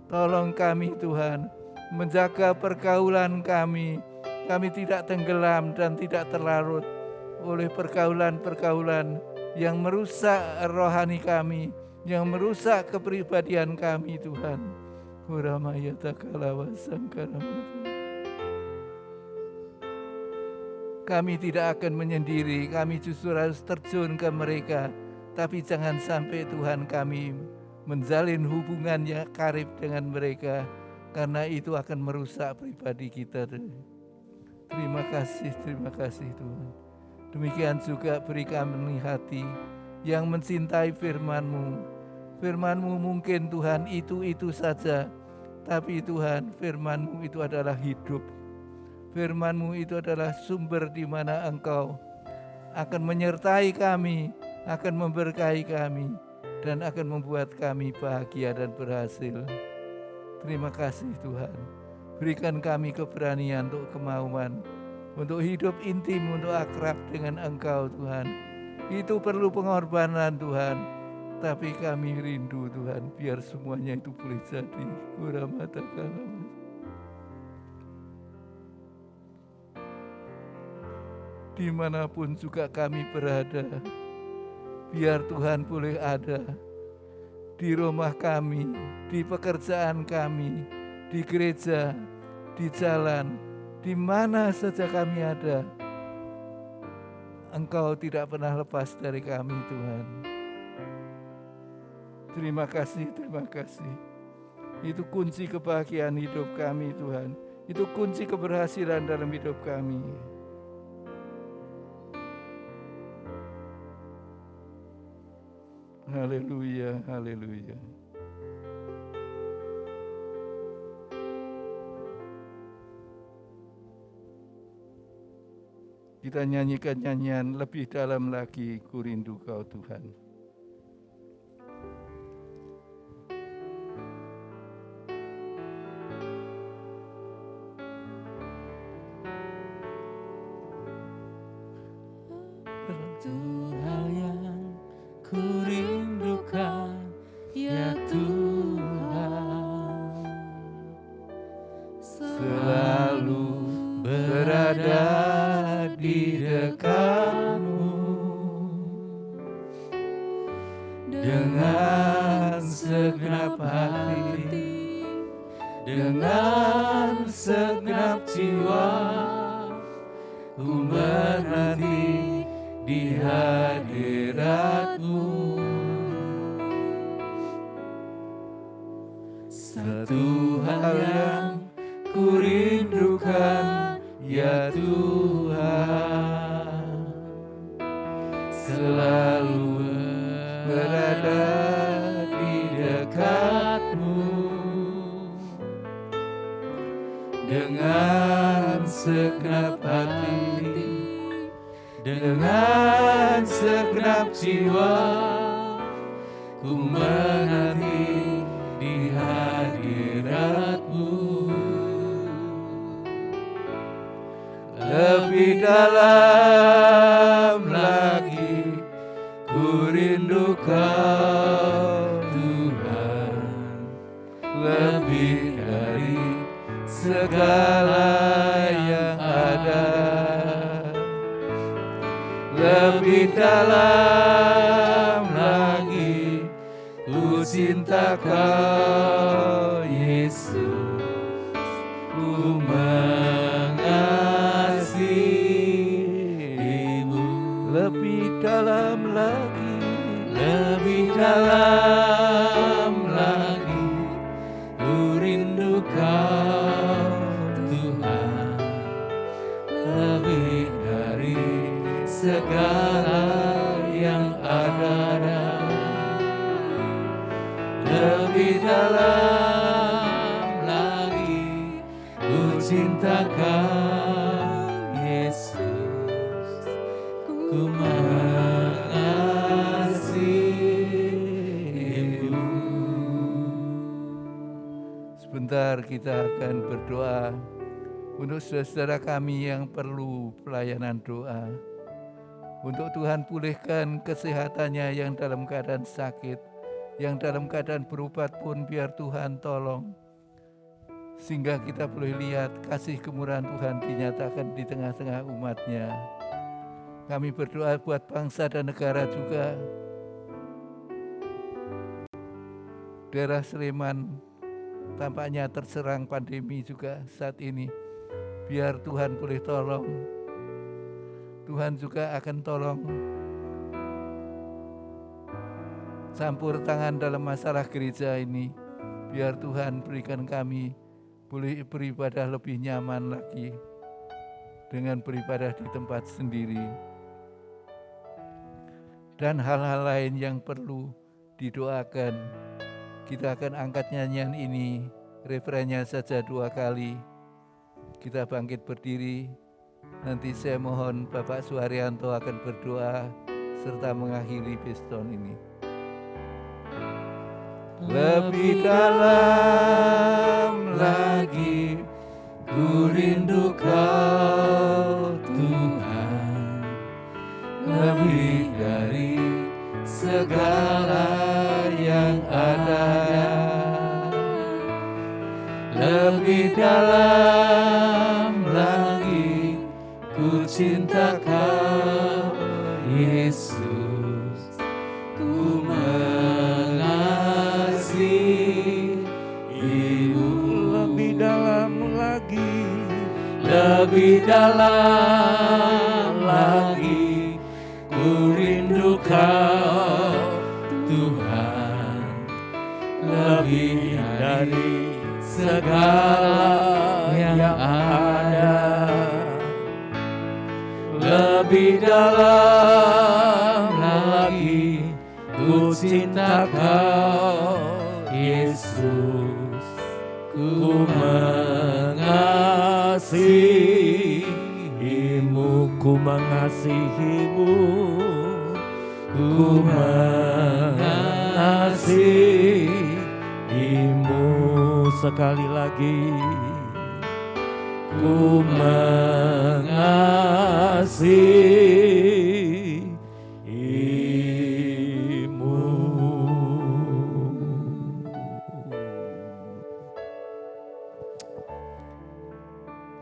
Speaker 2: Tolong kami Tuhan, menjaga pergaulan kami. Kami tidak tenggelam dan tidak terlarut oleh pergaulan-pergaulan yang merusak rohani kami, yang merusak kepribadian kami Tuhan. Kuramaya takalawasan karamata. Kami tidak akan menyendiri, kami justru harus terjun ke mereka. Tapi jangan sampai Tuhan kami menjalin hubungan yang karib dengan mereka, karena itu akan merusak pribadi kita. Terima kasih Tuhan. Demikian juga beri kami hati yang mencintai firman-Mu. Firman-Mu mungkin Tuhan itu saja, tapi Tuhan firman-Mu itu adalah hidup. Firman-Mu itu adalah sumber di mana Engkau akan menyertai kami, akan memberkahi kami, dan akan membuat kami bahagia dan berhasil. Terima kasih Tuhan. Berikan kami keberanian untuk kemauan, untuk hidup intim, untuk akrab dengan Engkau Tuhan. Itu perlu pengorbanan Tuhan, tapi kami rindu Tuhan, biar semuanya itu boleh jadi. Kuramata kalam. Dimanapun juga kami berada, biar Tuhan boleh ada di rumah kami, di pekerjaan kami, di gereja, di jalan, di mana saja kami ada. Engkau tidak pernah lepas dari kami Tuhan. Terima kasih, terima kasih. Itu kunci kebahagiaan hidup kami Tuhan. Itu kunci keberhasilan dalam hidup kami. Haleluya, haleluya. Kita nyanyikan nyanyian lebih dalam lagi, ku rindu Kau Tuhan.
Speaker 3: Satu hal yang ku rindukan, ya Tuhan,
Speaker 2: Selalu berada di dekat-Mu dengan segenap hati, dengan segenap jiwa. Ku menanti di hadirat-Mu. Satu hal yang ku rindukan, ya Tuhan, selalu berada di dekat-Mu. Dengan segenap hati, dengan segenap jiwa, ku menanti di hadirat-Mu. Lebih dalam lagi ku rindu Kau Tuhan, lebih dari segala yang ada. Lebih dalam lagi ku cinta Kau Yesus, ku mengasihi-Mu. Lebih dalam lagi, lebih dalam lagi ku rindu Kau Tuhan, lebih dari segala yang ada. Lebih dalam lagi ku cinta Kau Yesus, ku mengasihi-Mu. Sebentar kita akan berdoa untuk saudara-saudara kami yang perlu pelayanan doa. Untuk Tuhan pulihkan kesehatannya yang dalam keadaan sakit, yang dalam keadaan berobat pun biar Tuhan tolong. Sehingga kita boleh lihat kasih kemurahan Tuhan dinyatakan di tengah-tengah umat-Nya. Kami berdoa buat bangsa dan negara juga. Daerah Sleman tampaknya terserang pandemi juga saat ini. Biar Tuhan boleh tolong. Tuhan juga akan tolong campur tangan dalam masalah gereja ini. Biar Tuhan berikan kami boleh beribadah lebih nyaman lagi dengan beribadah di tempat sendiri. Dan hal-hal lain yang perlu didoakan. Kita akan angkat nyanyian ini, refrennya saja 2 kali. Kita bangkit berdiri. Nanti saya mohon Bapak Suharyanto akan berdoa serta mengakhiri piston ini. Lebih dalam lagi ku rindu Kau Tuhan, lebih dari segala yang ada. Lebih dalam lagi ku cinta Kau Yesus, ku mengasihi-Mu. Lebih dalam lagi, lebih dalam lagi ku rindu Kau Tuhan, lebih dari segala yang ada. Lebih dalam lagi ku cinta Kau Yesus, ku mengasihi-Mu, ku mengasihi-Mu, ku mengasihi-Mu. Sekali lagi, ku mengasihi-Mu.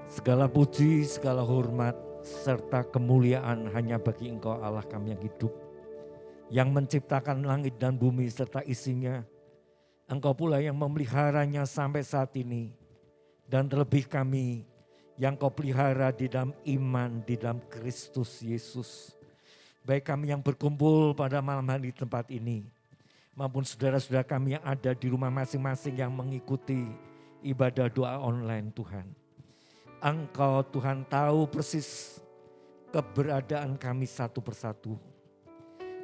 Speaker 4: Segala puji, segala hormat, serta kemuliaan hanya bagi Engkau Allah kami yang hidup, yang menciptakan langit dan bumi serta isinya. Engkau pula yang memeliharanya sampai saat ini. Dan terlebih kami yang Kau pelihara di dalam iman, di dalam Kristus Yesus. baik kami yang berkumpul pada malam hari di tempat ini, maupun saudara-saudara kami yang ada di rumah masing-masing yang mengikuti ibadah doa online Tuhan. Engkau Tuhan tahu persis keberadaan kami satu persatu.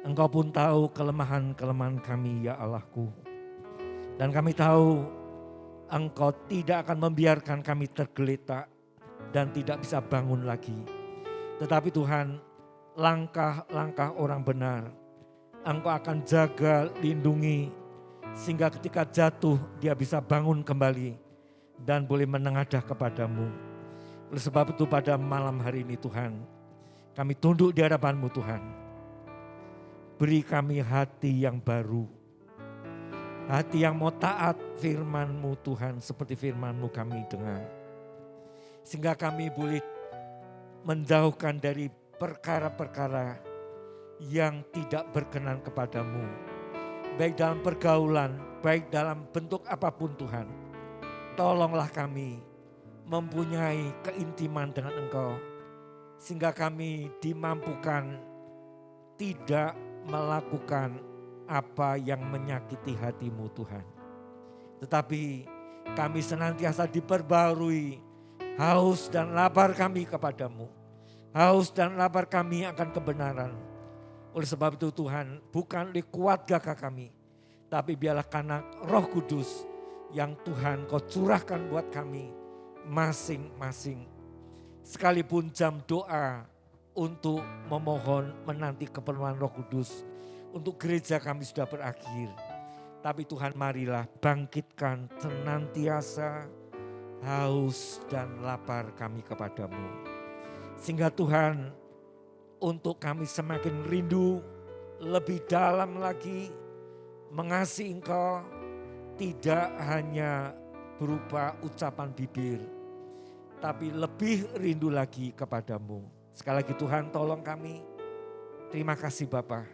Speaker 4: Engkau pun tahu kelemahan-kelemahan kami ya Allahku. Dan kami tahu Engkau tidak akan membiarkan kami tergeletak dan tidak bisa bangun lagi. Tetapi Tuhan, langkah-langkah orang benar Engkau akan jaga, lindungi, sehingga ketika jatuh dia bisa bangun kembali dan boleh menengadah kepadamu. Oleh sebab itu pada malam hari ini Tuhan, kami tunduk di hadapan-Mu Tuhan. Beri kami hati yang baru, hati yang mau taat firman-Mu Tuhan, seperti firman-Mu kami dengar. Sehingga kami boleh menjauhkan dari perkara-perkara yang tidak berkenan kepadamu. Baik dalam pergaulan, baik dalam bentuk apapun Tuhan. Tolonglah kami mempunyai keintiman dengan Engkau. Sehingga kami dimampukan tidak melakukan apa yang menyakiti hati-Mu Tuhan. Tetapi kami senantiasa diperbarui haus dan lapar kami kepadamu. Haus dan lapar kami akan kebenaran. Oleh sebab itu Tuhan, bukan oleh kuat gagah kami, tapi biarlah karena Roh Kudus yang Tuhan Kau curahkan buat kami masing-masing. Sekalipun jam doa untuk memohon menanti keperluan Roh Kudus untuk gereja kami sudah berakhir. Tapi Tuhan marilah bangkitkan senantiasa haus dan lapar kami kepadamu. Sehingga Tuhan, untuk kami semakin rindu lebih dalam lagi mengasihi Engkau, tidak hanya berupa ucapan bibir, tapi lebih rindu lagi kepadamu. Sekali lagi Tuhan, tolong kami. Terima kasih Bapa.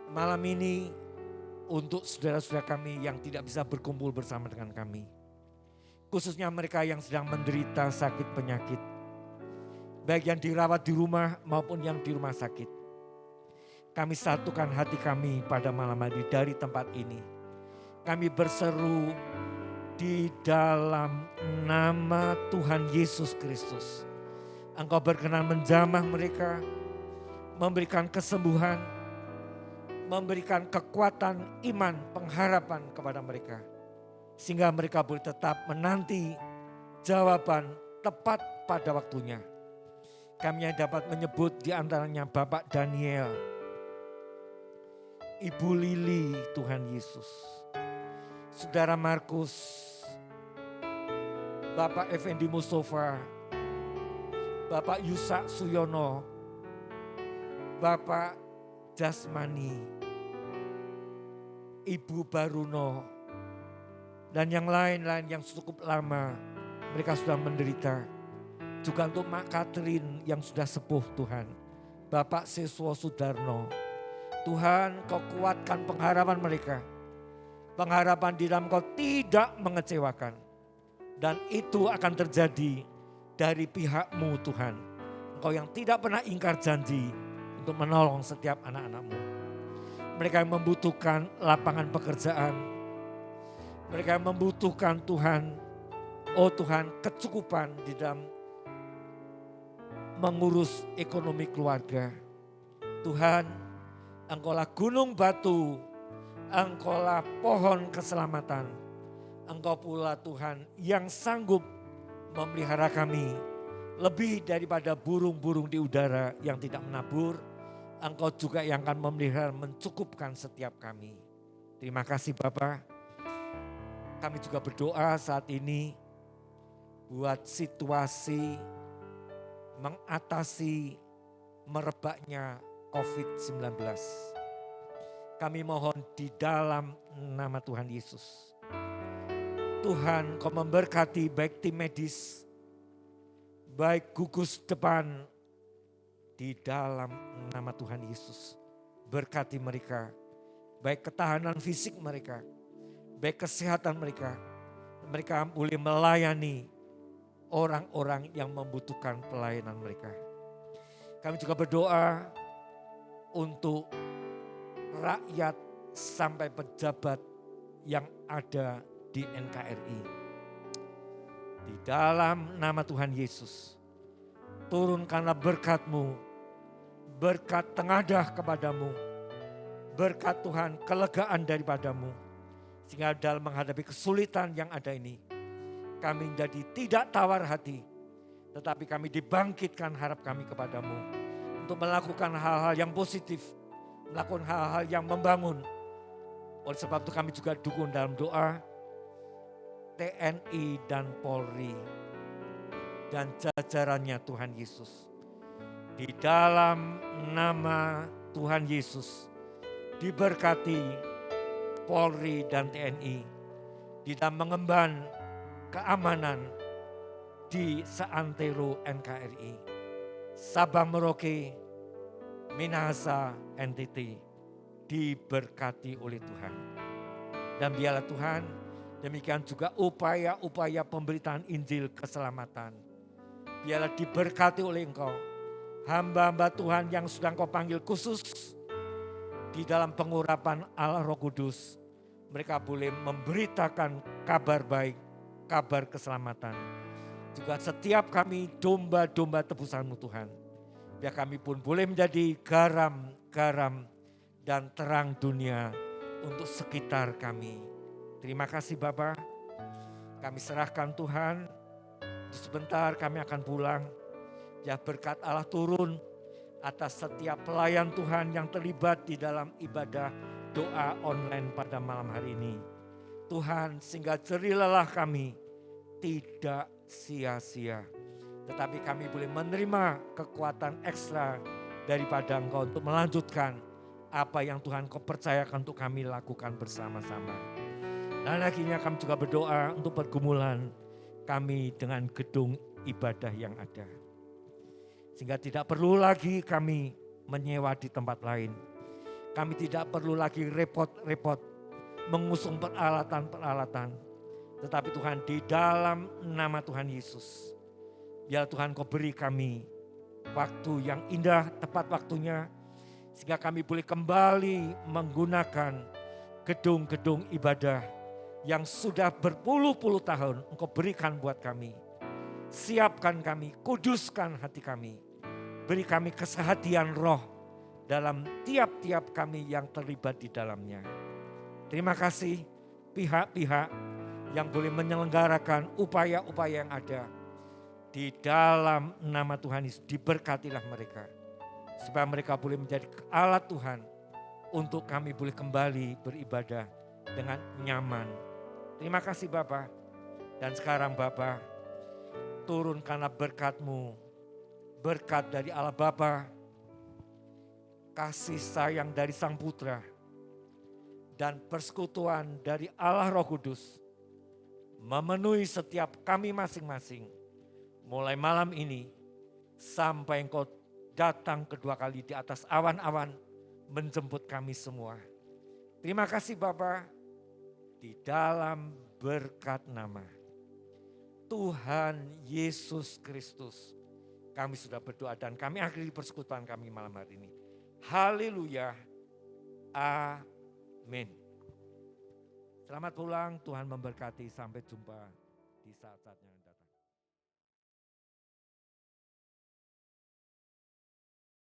Speaker 4: Malam ini untuk saudara-saudara kami yang tidak bisa berkumpul bersama dengan kami, khususnya mereka yang sedang menderita sakit penyakit, baik yang dirawat di rumah maupun yang di rumah sakit. Kami satukan hati kami pada malam hari dari tempat ini. Kami berseru di dalam nama Tuhan Yesus Kristus. Engkau berkenan menjamah mereka, memberikan kesembuhan, memberikan kekuatan iman, pengharapan kepada mereka. Sehingga mereka boleh tetap menanti jawaban tepat pada waktunya. Kami yang dapat menyebut di antaranya Bapak Daniel, Ibu Lili, Tuhan Yesus, Saudara Markus, Bapak Effendi Mustafa, Bapak Yusak Suyono, Bapak Jasmani, Ibu Baruno, dan yang lain-lain yang cukup lama mereka sudah menderita. Juga untuk Mak Katrin yang sudah sepuh Tuhan. Bapak Siswo Sudarno. Tuhan, Kau kuatkan pengharapan mereka. Pengharapan di dalam Kau tidak mengecewakan. Dan itu akan terjadi dari pihak-Mu Tuhan. Engkau yang tidak pernah ingkar janji untuk menolong setiap anak-anak-Mu. Mereka yang membutuhkan lapangan pekerjaan. Mereka yang membutuhkan Tuhan, oh Tuhan, kecukupan di dalam mengurus ekonomi keluarga. Tuhan, Engkaulah gunung batu, Engkaulah pohon keselamatan. Engkau pula Tuhan yang sanggup memelihara kami lebih daripada burung-burung di udara yang tidak menabur. Engkau juga yang akan memelihara, mencukupkan setiap kami. Terima kasih Bapa. Kami juga berdoa saat ini buat situasi mengatasi merebaknya COVID-19. Kami mohon di dalam nama Tuhan Yesus. Tuhan, Kau memberkati baik tim medis, baik gugus depan, di dalam nama Tuhan Yesus. Berkati mereka, baik ketahanan fisik mereka, baik kesehatan mereka. Mereka boleh melayani orang-orang yang membutuhkan pelayanan mereka. Kami juga berdoa untuk rakyat sampai pejabat yang ada di NKRI. Di dalam nama Tuhan Yesus, turunkanlah berkat-Mu, berkat tengadah kepadamu, berkat Tuhan kelegaan daripadamu, sehingga dalam menghadapi kesulitan yang ada ini, kami menjadi tidak tawar hati, tetapi kami dibangkitkan harap kami kepadamu untuk melakukan hal-hal yang positif, melakukan hal-hal yang membangun. Oleh sebab itu kami juga dukung dalam doa TNI dan Polri dan jajarannya Tuhan Yesus. Di dalam nama Tuhan Yesus, diberkati Polri dan TNI di dalam mengemban keamanan di seantero NKRI. Sabang Merauke, Minahasa, NTT diberkati oleh Tuhan. Dan biarlah Tuhan, demikian juga upaya-upaya pemberitaan Injil keselamatan, biarlah diberkati oleh Engkau. Hamba-hamba Tuhan yang sudah Engkau panggil khusus di dalam pengurapan Allah Roh Kudus, mereka boleh memberitakan kabar baik, kabar keselamatan. Juga setiap kami domba-domba tebusan-Mu Tuhan, biar kami pun boleh menjadi garam-garam dan terang dunia untuk sekitar kami. Terima kasih Bapa, kami serahkan Tuhan, sebentar kami akan pulang. Ya berkat Allah turun atas setiap pelayan Tuhan yang terlibat di dalam ibadah doa online pada malam hari ini. Tuhan, sehingga jerih lelah kami tidak sia-sia, tetapi kami boleh menerima kekuatan ekstra daripada Engkau untuk melanjutkan apa yang Tuhan Kau percayakan untuk kami lakukan bersama-sama. Dan akhirnya kami juga berdoa untuk pergumulan kami dengan gedung ibadah yang ada. Sehingga tidak perlu lagi kami menyewa di tempat lain. Kami tidak perlu lagi repot-repot mengusung peralatan-peralatan. Tetapi Tuhan, di dalam nama Tuhan Yesus, biar Tuhan Kau beri kami waktu yang indah, tepat waktunya, sehingga kami boleh kembali menggunakan gedung-gedung ibadah yang sudah berpuluh-puluh tahun Engkau berikan buat kami. Siapkan kami, kuduskan hati kami, beri kami kesehatian roh dalam tiap-tiap kami yang terlibat di dalamnya. Terima kasih pihak-pihak yang boleh menyelenggarakan upaya-upaya yang ada. Di dalam nama Tuhan Yesus, diberkatilah mereka, supaya mereka boleh menjadi alat Tuhan untuk kami boleh kembali beribadah dengan nyaman. Terima kasih Bapa. Dan sekarang Bapa, turunkanlah berkat-Mu, berkat dari Allah Bapa, kasih sayang dari Sang Putra, dan persekutuan dari Allah Roh Kudus memenuhi setiap kami masing-masing mulai malam ini sampai Engkau datang kedua kali di atas awan-awan menjemput kami semua. Terima kasih Bapa, di dalam berkat nama Tuhan Yesus Kristus kami sudah berdoa dan kami akhiri persekutuan kami malam hari ini. Haleluya. Amin. Selamat pulang, Tuhan memberkati, sampai jumpa di saat-saat yang akan datang.